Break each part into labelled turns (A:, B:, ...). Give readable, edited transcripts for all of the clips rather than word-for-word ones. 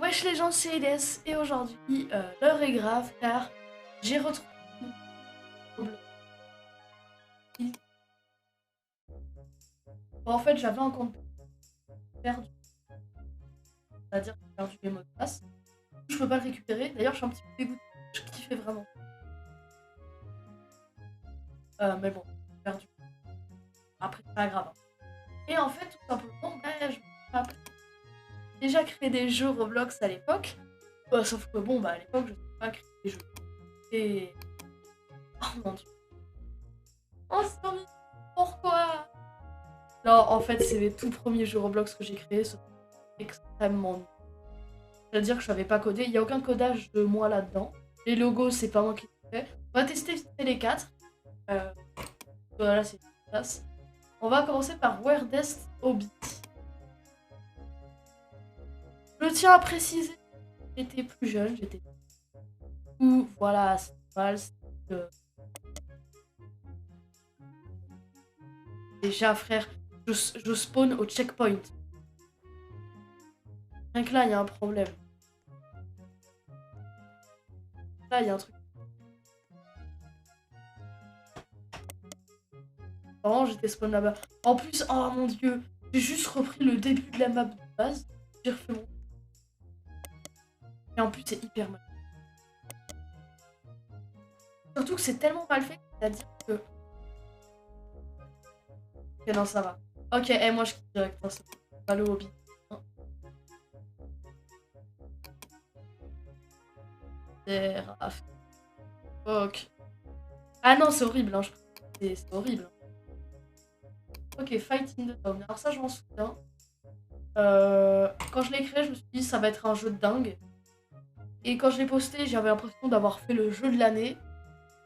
A: Wesh les gens, c'est Edes et aujourd'hui l'heure est grave car j'ai retrouvé Roblox. Bon, en fait j'avais un compte perdu, c'est-à-dire que j'ai perdu les mots de passe. Je peux pas le récupérer, d'ailleurs je suis un petit peu dégoûtée, je kiffais vraiment. Mais bon, j'ai perdu. Après c'est pas grave. Et en fait tout simplement, je me suis déjà créé des jeux Roblox à l'époque. Sauf que bon, à l'époque je ne sais pas créer des jeux. Et... Oh mon dieu. Oh c'est horrible. Pourquoi? Non, en fait, c'est les tout premiers jeux Roblox que j'ai créés, sont extrêmement nuls. C'est-à-dire que je savais pas coder, il n'y a aucun codage de moi là-dedans. Les logos, c'est pas moi qui les fait. On va tester les 4. Voilà, c'est efficace. On va commencer par Weirdest Hobby. Je tiens à préciser, j'étais plus jeune, j'étais... Ou voilà, c'est mal, déjà, frère, je spawn au checkpoint. Rien que là, il y a un problème. Là, il y a un truc. Vraiment, j'étais spawn là-bas. En plus, oh mon dieu, j'ai juste repris le début de la map de base. J'ai refait mon... Et en plus, c'est hyper mal. Surtout que c'est tellement mal fait, c'est-à-dire que... Ok, non, ça va. Ok, moi je quitte direct. C'est pas le hobby. Ok. Ah non, c'est horrible, hein. C'est horrible. Ok, Fight in the Town. Alors ça, je m'en souviens. Quand je l'ai créé, je me suis dit ça va être un jeu de dingue. Et quand je l'ai posté, j'avais l'impression d'avoir fait le jeu de l'année.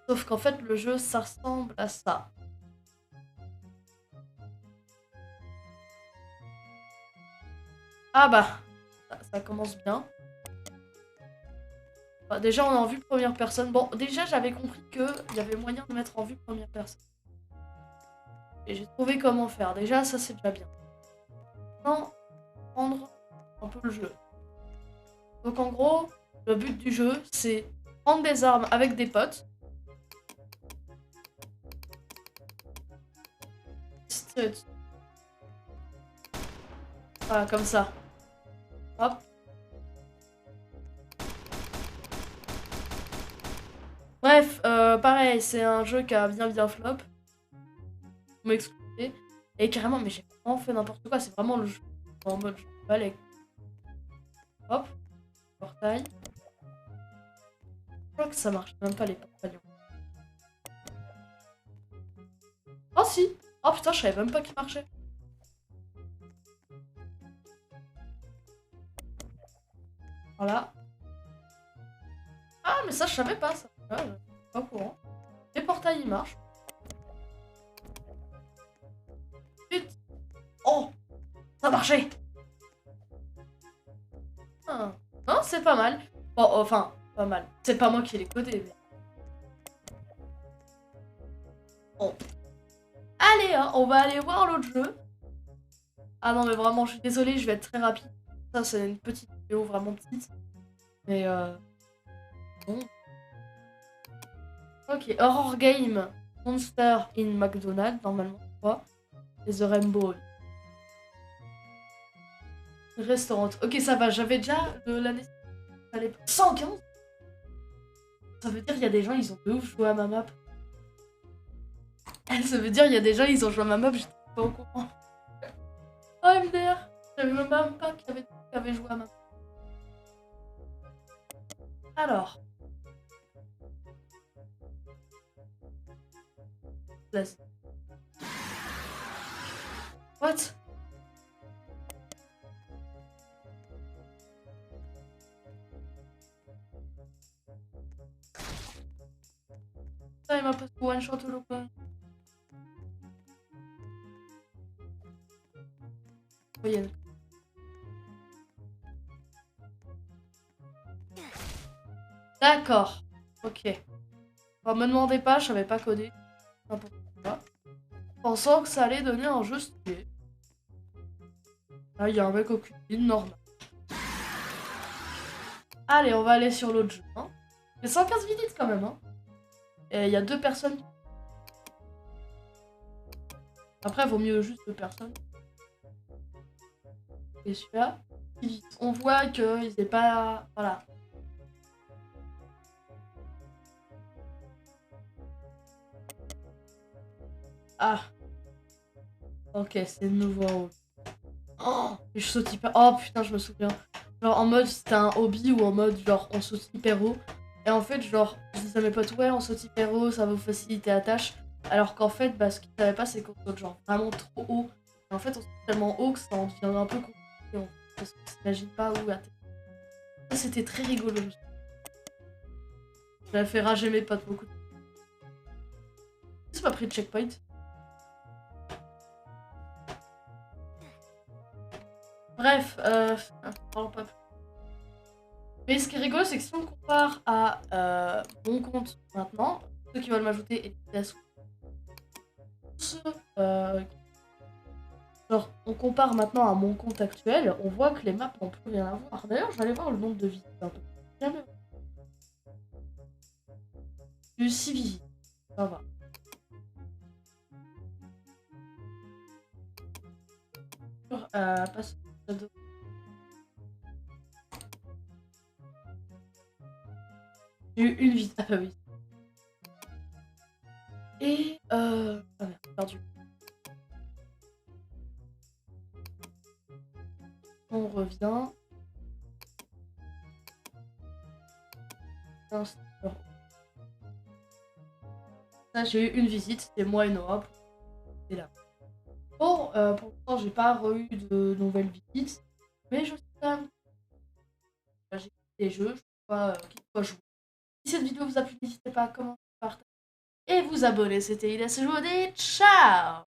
A: Sauf qu'en fait, le jeu, ça ressemble à ça. Ah bah, ça commence bien. Bah, déjà, on est en vue première personne. Bon, déjà, j'avais compris qu'il y avait moyen de mettre en vue première personne. Et j'ai trouvé comment faire. Déjà, ça, c'est déjà bien. Maintenant, prendre un peu le jeu. Donc, en gros, le but du jeu, c'est prendre des armes avec des potes. Voilà, comme ça. Hop. Bref, pareil, c'est un jeu qui a bien flop. Vous m'excusez. Et carrément, mais j'ai vraiment fait n'importe quoi. C'est vraiment le jeu en mode jeu balai. Hop. Portail. Je crois que ça marche même pas les portails. Oh si. Oh putain, je savais même pas qu'il marchait. Voilà. Ah, mais ça, je savais pas ça. Ah, je suis pas au courant. Les portails, ils marchent. Putain. Oh, ça marchait. Ah. Non, c'est pas mal. Bon, enfin, pas mal. C'est pas moi qui l'ai codé, mais... Bon. Allez, hein, on va aller voir l'autre jeu. Ah non, mais vraiment, je suis désolée, je vais être très rapide. Ça, c'est une petite vidéo vraiment petite. Mais bon. Ok, Horror Game. Monster in McDonald's, normalement. Quoi. Et The Rainbow. Restaurant. Ok, ça va, j'avais déjà de l'année... 115. Ça veut dire qu'il y a des gens, ils ont de ouf joué à ma map. Ça veut dire qu'il y a des gens, ils ont joué à ma map, j'étais pas au courant. Oh MDR. J'avais même pas qui avait joué à ma map. Alors. Vas-y. What? Ça, il m'a pas one shot ou quoi? Moyenne. D'accord. Ok. Bon, me demandez pas, je savais pas coder. N'importe quoi. Pensant que ça allait donner un jeu stylé. Là, il y a un mec au cuisine, normal. Allez, on va aller sur l'autre jeu. Hein. Mais 115 visites quand même. Hein. Et il y a 2 personnes. Après, vaut mieux juste 2 personnes. Et celui-là, on voit qu'ils n'étaient pas... Voilà. Ah. Ok, c'est nouveau. Oh, et je saute hyper... Oh putain, je me souviens. Genre en mode c'était un hobby ou en mode genre on saute hyper haut. Et en fait, genre, je disais à mes potes, ouais, on saute hyper haut, ça va vous faciliter la tâche. Alors qu'en fait, bah, ce qu'ils savaient pas, c'est qu'on saute genre vraiment trop haut. Et en fait, on saute tellement haut que ça en devient un peu compliqué. En fait, parce qu'on s'imagine pas où atterrir. Ça, c'était très rigolo. Ça fait rager mes potes beaucoup. C'est pas pris de checkpoint. Bref, parlons pas plus. Mais ce qui est rigolo, c'est que si on compare à mon compte maintenant, ceux qui veulent m'ajouter et genre, on compare maintenant à mon compte actuel, on voit que les maps n'ont plus rien à voir. D'ailleurs, je vais aller voir le nombre de visites. Jamais. J'ai eu 6 visites. Ça va. Passe. J'ai eu une visite. Ah bah oui. Et ah merde, perdu. On revient. Ça, j'ai eu une visite, c'était moi et Noah. Et là. Bon, pour l'instant, j'ai pas eu de nouvelles visites, mais je sais quand même. J'ai des jeux, je sais pas qui doit jouer. Si cette vidéo vous a plu, n'hésitez pas à commenter, partager et vous abonner. C'était Ida Sejour et ciao!